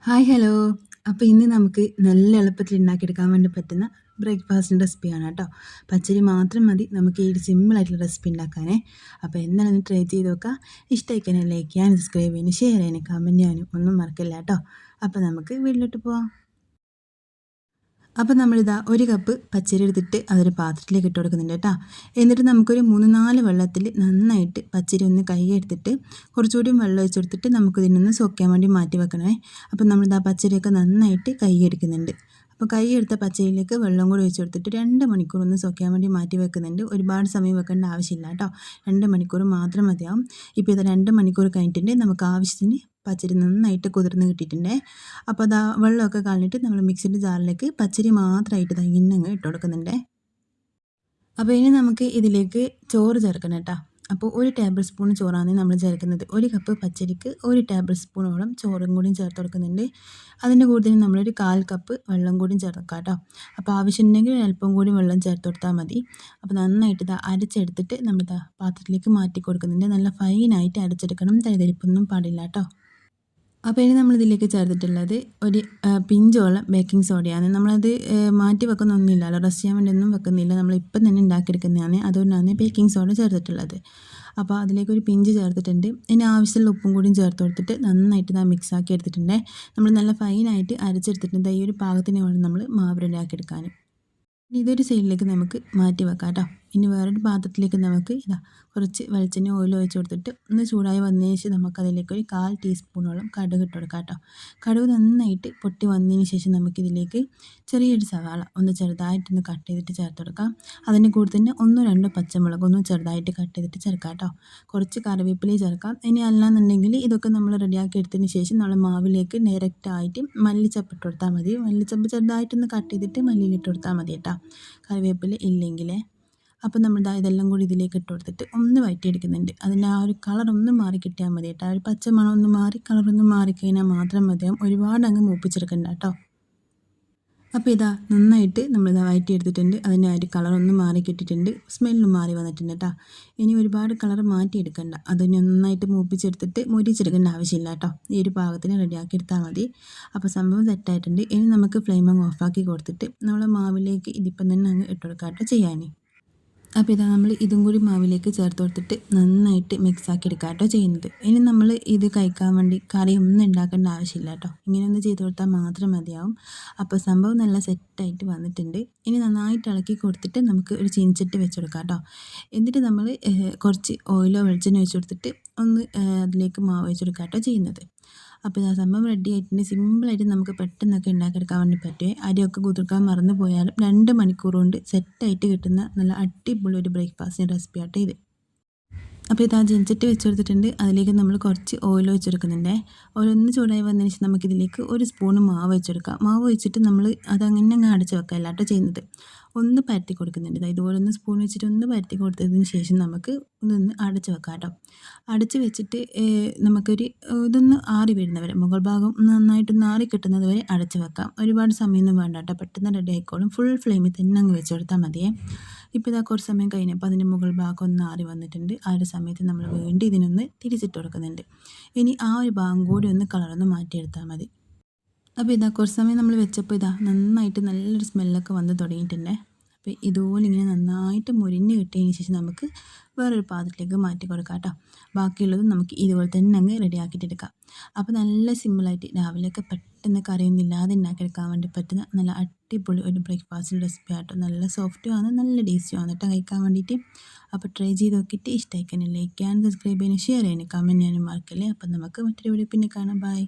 Hi hello. അപ്പോൾ ഇന്ന് നമുക്ക് നല്ല എളുപ്പത്തിൽ ഉണ്ടാക്കിയെടുക്കാൻ വേണ്ടി പറ്റുന്ന ബ്രേക്ക്ഫാസ്റ്റിൻ്റെ റെസിപ്പിയാണ് കേട്ടോ. പച്ചരി മാത്രം മതി നമുക്ക് ഈ ഒരു സിമ്പിളായിട്ടുള്ള റെസിപ്പി ഉണ്ടാക്കാനേ. അപ്പോൾ എന്തായാലും ട്രൈ ചെയ്ത് നോക്കുക. ഇഷ്ടമായിക്കഴിഞ്ഞാൽ ലൈക്ക് ചെയ്യാനും സബ്സ്ക്രൈബ് ചെയ്യാനും ഷെയർ ചെയ്യാനും കമൻറ്റ് ചെയ്യാനും ഒന്നും മറക്കില്ല കേട്ടോ. അപ്പോൾ നമുക്ക് വീട്ടിലോട്ട് പോവാം. അപ്പോൾ നമ്മളിതാ ഒരു കപ്പ് പച്ചരി എടുത്തിട്ട് അതൊരു പാത്രത്തിലേക്ക് ഇട്ട് കൊടുക്കുന്നുണ്ട് കേട്ടോ. എന്നിട്ട് നമുക്കൊരു 3-4 വെള്ളത്തിൽ നന്നായിട്ട് പച്ചരി ഒന്ന് കൈ എടുത്തിട്ട് കുറച്ചുകൂടി വെള്ളം ഒഴിച്ച് കൊടുത്തിട്ട് നമുക്കിതിനൊന്ന് സോക്കാൻ വേണ്ടി മാറ്റി വെക്കണേ. അപ്പോൾ നമ്മളിതാ പച്ചരിയൊക്കെ നന്നായിട്ട് കൈ എടുക്കുന്നുണ്ട്. അപ്പോൾ കൈ എടുത്ത പച്ചരിയിലേക്ക് വെള്ളം കൂടി ഒഴിച്ച് കൊടുത്തിട്ട് 2 മണിക്കൂർ ഒന്ന് സോക്കാൻ വേണ്ടി മാറ്റി വെക്കുന്നുണ്ട്. ഒരുപാട് സമയം വെക്കേണ്ട ആവശ്യമില്ല കേട്ടോ. 2 മണിക്കൂർ മാത്രം മതിയാവും. ഇപ്പോൾ ഇത് 2 മണിക്കൂർ കഴിഞ്ഞിട്ടുണ്ട്. നമുക്ക് ആവശ്യത്തിന് പച്ചരി നന്നായിട്ട് കുതിർന്ന് കിട്ടിയിട്ടുണ്ടേ. അപ്പോൾ അതാ വെള്ളമൊക്കെ കളഞ്ഞിട്ട് നമ്മൾ മിക്സിയുടെ ജാറിലേക്ക് പച്ചരി മാത്രമായിട്ട് ഇങ്ങനെ അങ്ങ് ഇട്ട് കൊടുക്കുന്നുണ്ടേ. അപ്പോൾ ഇനി നമുക്ക് ഇതിലേക്ക് ചോറ് ചേർക്കണം കേട്ടോ. അപ്പോൾ 1 ടേബിൾ സ്പൂൺ ചോറാണ് നമ്മൾ ചേർക്കുന്നത്. 1 കപ്പ് പച്ചരിക്ക് 1 ടേബിൾ സ്പൂണോളം ചോറും കൂടിയും ചേർത്ത് കൊടുക്കുന്നുണ്ട്. അതിൻ്റെ കൂടെ തന്നെ നമ്മളൊരു 1/4 കപ്പ് വെള്ളം കൂടിയും ചേർക്കാം കേട്ടോ. അപ്പോൾ ആവശ്യമുണ്ടെങ്കിൽ അല്പം കൂടി വെള്ളം ചേർത്ത് കൊടുത്താൽ മതി. അപ്പോൾ നന്നായിട്ട് ഇത് അരച്ചെടുത്തിട്ട് നമ്മൾ പാത്രത്തിലേക്ക് മാറ്റി കൊടുക്കുന്നുണ്ട്. നല്ല ഫൈനായിട്ട് അരച്ചെടുക്കണം. തരിതരിപ്പൊന്നും പാടില്ല കേട്ടോ. അപ്പോൾ ഇനി നമ്മളിതിലേക്ക് ചേർത്തിട്ടുള്ളത് ഒരു പിഞ്ചോളം ബേക്കിംഗ് സോഡയാണ്. നമ്മളത് മാറ്റി വെക്കുന്നൊന്നുമില്ലല്ലോ, റെസ്റ്റ് ചെയ്യാൻ വേണ്ടിയൊന്നും വെക്കുന്നില്ല. നമ്മളിപ്പം തന്നെ ഉണ്ടാക്കിയെടുക്കുന്നതാണ്. അതുകൊണ്ടാണ് ബേക്കിംഗ് സോഡ ചേർത്തിട്ടുള്ളത്. അപ്പോൾ അതിലേക്കൊരു പിഞ്ച് ചേർത്തിട്ടുണ്ട്. ഇനി ആവശ്യമുള്ള ഉപ്പും കൂടിയും ചേർത്ത് കൊടുത്തിട്ട് നന്നായിട്ട് മിക്സ് ആക്കി എടുത്തിട്ടുണ്ട്. നമ്മൾ നല്ല ഫൈനായിട്ട് അരച്ചെടുത്തിട്ടുണ്ട്. ഈ ഒരു പാകത്തിന് വേണം നമ്മൾ മാവ് റെഡിയാക്കി എടുക്കാൻ. ഇനി ഇതൊരു സൈഡിലേക്ക് നമുക്ക് മാറ്റി വെക്കാം കേട്ടോ. ഇനി വേറൊരു പാത്രത്തിലേക്ക് നമുക്ക് കുറച്ച് വെളിച്ചെണ്ണ ഓയിൽ ഒഴിച്ച് കൊടുത്തിട്ട് ഒന്ന് ചൂടായി വന്നതിന് ശേഷം നമുക്കതിലേക്ക് ഒരു 1/4 ടീസ്പൂണോളം കടുക് ഇട്ട് കൊടുക്കാം കേട്ടോ. കടുക് നന്നായിട്ട് പൊട്ടി വന്നതിന് ശേഷം നമുക്കിതിലേക്ക് ചെറിയൊരു സവാള ഒന്ന് ചെറുതായിട്ടൊന്ന് കട്ട് ചെയ്തിട്ട് ചേർത്ത് കൊടുക്കാം. അതിൻ്റെ കൂടെ തന്നെ 1-2 പച്ചമുളക് ഒന്ന് ചെറുതായിട്ട് കട്ട് ചെയ്തിട്ട് ചേർക്കാം കേട്ടോ. കുറച്ച് കറിവേപ്പിലയും ചേർക്കാം. ഇനി അല്ലാന്നുണ്ടെങ്കിൽ ഇതൊക്കെ നമ്മൾ റെഡിയാക്കി എടുത്തതിന് ശേഷം നമ്മൾ മാവിലേക്ക് ഡയറക്റ്റായിട്ട് മല്ലിച്ചപ്പ് ഇട്ട് കൊടുത്താൽ മതി. മല്ലിച്ചപ്പ് ചെറുതായിട്ടൊന്ന് കട്ട് ചെയ്തിട്ട് മല്ലിയിലിട്ട് കൊടുത്താൽ മതി കേട്ടോ, കറിവേപ്പില ഇല്ലെങ്കിലേ. അപ്പോൾ നമ്മൾ ഇതെല്ലാം കൂടി ഇതിലേക്ക് ഇട്ട് കൊടുത്തിട്ട് ഒന്ന് വഴറ്റിയെടുക്കുന്നുണ്ട്. അതിൻ്റെ ആ ഒരു കളറൊന്ന് മാറി കിട്ടിയാൽ മതി കേട്ടോ. ആ ഒരു പച്ച മണം ഒന്ന് മാറി കളറൊന്ന് മാറിക്കഴിഞ്ഞാൽ മാത്രം മതിയാവും. ഒരുപാട് അങ്ങ് മൂപ്പിച്ചെടുക്കണ്ട കേട്ടോ. അപ്പോൾ നന്നായിട്ട് നമ്മളിതാ വഴറ്റിയെടുത്തിട്ടുണ്ട്. അതിൻ്റെ ആ ഒരു കളറൊന്ന് മാറി കിട്ടിയിട്ടുണ്ട്. സ്മെല്ലും മാറി വന്നിട്ടുണ്ട് കേട്ടോ. ഇനി ഒരുപാട് കളർ മാറ്റിയെടുക്കണ്ട. അത് നന്നായിട്ട് മൂപ്പിച്ചെടുത്തിട്ട് മുരിച്ചെടുക്കേണ്ട ആവശ്യമില്ല കേട്ടോ. ഈ ഒരു പാകത്തിന് റെഡിയാക്കി എടുത്താൽ മതി. അപ്പോൾ സംഭവം സെറ്റായിട്ടുണ്ട്. ഇനി നമുക്ക് ഫ്ലെയിം അങ്ങ് ഓഫാക്കി കൊടുത്തിട്ട് നമ്മൾ മാവിലേക്ക് ഇതിപ്പം തന്നെ അങ്ങ് ഇട്ട് കൊടുക്കാം കേട്ടോ ചെയ്യാൻ. അപ്പോൾ നമ്മൾ ഇതും കൂടി മാവിലേക്ക് ചേർത്ത് കൊടുത്തിട്ട് നന്നായിട്ട് മിക്സ് ആക്കി എടുക്കുക കേട്ടോ ചെയ്യുന്നത്. ഇനി നമ്മൾ ഇത് കഴിക്കാൻ വേണ്ടി കറി ഒന്നും ഉണ്ടാക്കേണ്ട ആവശ്യമില്ല കേട്ടോ. ഇങ്ങനെ ഒന്ന് ചെയ്ത് കൊടുത്താൽ മാത്രം മതിയാവും. അപ്പോൾ സംഭവം നല്ല സെറ്റായിട്ട് വന്നിട്ടുണ്ട്. ഇനി നന്നായിട്ട് ഇളക്കി കൊടുത്തിട്ട് നമുക്ക് ഒരു ചീനച്ചട്ടി വെച്ച് കൊടുക്കാം കേട്ടോ. എന്നിട്ട് നമ്മൾ കുറച്ച് ഓയിലോ വെളിച്ചെണ്ണ ഒഴിച്ച് കൊടുത്തിട്ട് ഒന്ന് അതിലേക്ക് മാവ് ഒഴിച്ച് കൊടുക്കുക കേട്ടോ ചെയ്യുന്നത്. അപ്പോൾ സംഭവം റെഡി ആയിട്ടുണ്ട്. സിമ്പിളായിട്ട് നമുക്ക് പെട്ടെന്നൊക്കെ ഉണ്ടാക്കിയെടുക്കാൻ വേണ്ടി പറ്റുമേ. അരിയൊക്കെ കുതിർക്കാൻ മറന്നു പോയാലും 2 മണിക്കൂർ കൊണ്ട് സെറ്റായിട്ട് കിട്ടുന്ന നല്ല അടിപൊളി ഒരു ബ്രേക്ക്ഫാസ്റ്റിൻ്റെ റെസിപ്പി ആട്ടോ ഇത്. അപ്പോൾ ചീനച്ചട്ടി വെച്ച് കൊടുത്തിട്ടുണ്ട്. അതിലേക്ക് നമ്മൾ കുറച്ച് ഓയിൽ ഒഴിച്ച് കൊടുക്കുന്നുണ്ടേ. ഓയിലൊന്ന് ചൂടായി വന്നതിന് ശേഷം നമുക്കിതിലേക്ക് 1 സ്പൂൺ മാവ് ഒഴിച്ചെടുക്കാം. മാവ് ഒഴിച്ചിട്ട് നമ്മൾ അതങ്ങനെ അങ്ങ് അടച്ച് വെക്കാം അല്ലാട്ടോ ചെയ്യുന്നത്. ഒന്ന് പരത്തി കൊടുക്കുന്നുണ്ട്. ഇതുപോലെ ഒന്ന് സ്പൂൺ വെച്ചിട്ട് ഒന്ന് പരത്തി കൊടുത്തതിന് ശേഷം നമുക്ക് ഇതൊന്ന് അടച്ച് വെക്കാം കേട്ടോ. അടച്ച് വെച്ചിട്ട് നമുക്കൊരു ഇതൊന്ന് ആറി വരുന്നവരെ, മുകൾ ഭാഗം നന്നായിട്ടൊന്ന് ആറി കിട്ടുന്നത് വരെ അടച്ച് വെക്കാം. ഒരുപാട് സമയമൊന്നും വേണ്ട കേട്ടോ. പെട്ടെന്ന് റെഡി ആയിക്കോളും. ഫുൾ ഫ്ലെയിമിൽ തന്നെ അങ്ങ് വെച്ച് കൊടുത്താൽ മതിയേ. ഇപ്പോൾ കുറച്ച് സമയം കഴിഞ്ഞപ്പോൾ അതിൻ്റെ മുകൾ ഭാഗം ഒന്ന് ആറി വന്നിട്ടുണ്ട്. ആ ഒരു സമയത്ത് നമ്മൾ വീണ്ടും ഇതിനൊന്ന് തിരിച്ചിട്ട് കൊടുക്കുന്നുണ്ട്. ഇനി ആ ഒരു ഭാഗം കൂടി ഒന്ന് കളറൊന്ന് മാറ്റിയെടുത്താൽ മതി. അപ്പോൾ കുറച്ച് സമയം നമ്മൾ വെച്ചപ്പോൾ നന്നായിട്ട് നല്ലൊരു സ്മെല്ലൊക്കെ വന്ന് തുടങ്ങിയിട്ടുണ്ടേ. അപ്പോൾ ഇതുപോലെ ഇങ്ങനെ നന്നായിട്ട് മുരിഞ്ഞ് കിട്ടിയതിന് ശേഷം നമുക്ക് വേറൊരു പാത്രത്തിലേക്ക് മാറ്റി കൊടുക്കാം കേട്ടോ. ബാക്കിയുള്ളത് നമുക്ക് ഇതുപോലെ തന്നെ അങ്ങ് റെഡിയാക്കിയിട്ടെടുക്കാം. അപ്പോൾ നല്ല സിമ്പിളായിട്ട് രാവിലെയൊക്കെ പെട്ടെന്ന് കറിയൊന്നും ഇല്ലാതെ ഉണ്ടാക്കിയെടുക്കാൻ വേണ്ടി പറ്റുന്ന നല്ല അടിപൊളി ഒരു ബ്രേക്ക്ഫാസ്റ്റ് റെസിപ്പി ആട്ടോ. നല്ല സോഫ്റ്റുമാണ്, നല്ല ടേസ്റ്റുമാണ് കേട്ടോ കഴിക്കാൻ വേണ്ടിയിട്ട്. അപ്പോൾ ട്രൈ ചെയ്ത് നോക്കിയിട്ട് ഇഷ്ടമായിക്കാൻ ലൈക്ക് ചെയ്യാനും സബ്സ്ക്രൈബ് ചെയ്യാനും ഷെയർ ചെയ്യാനും കമൻറ്റ് ചെയ്യാനും മറക്കല്ലേ. അപ്പോൾ നമുക്ക് മറ്റൊരു വീഡിയോ പിന്നെ കാണാം. ബൈ.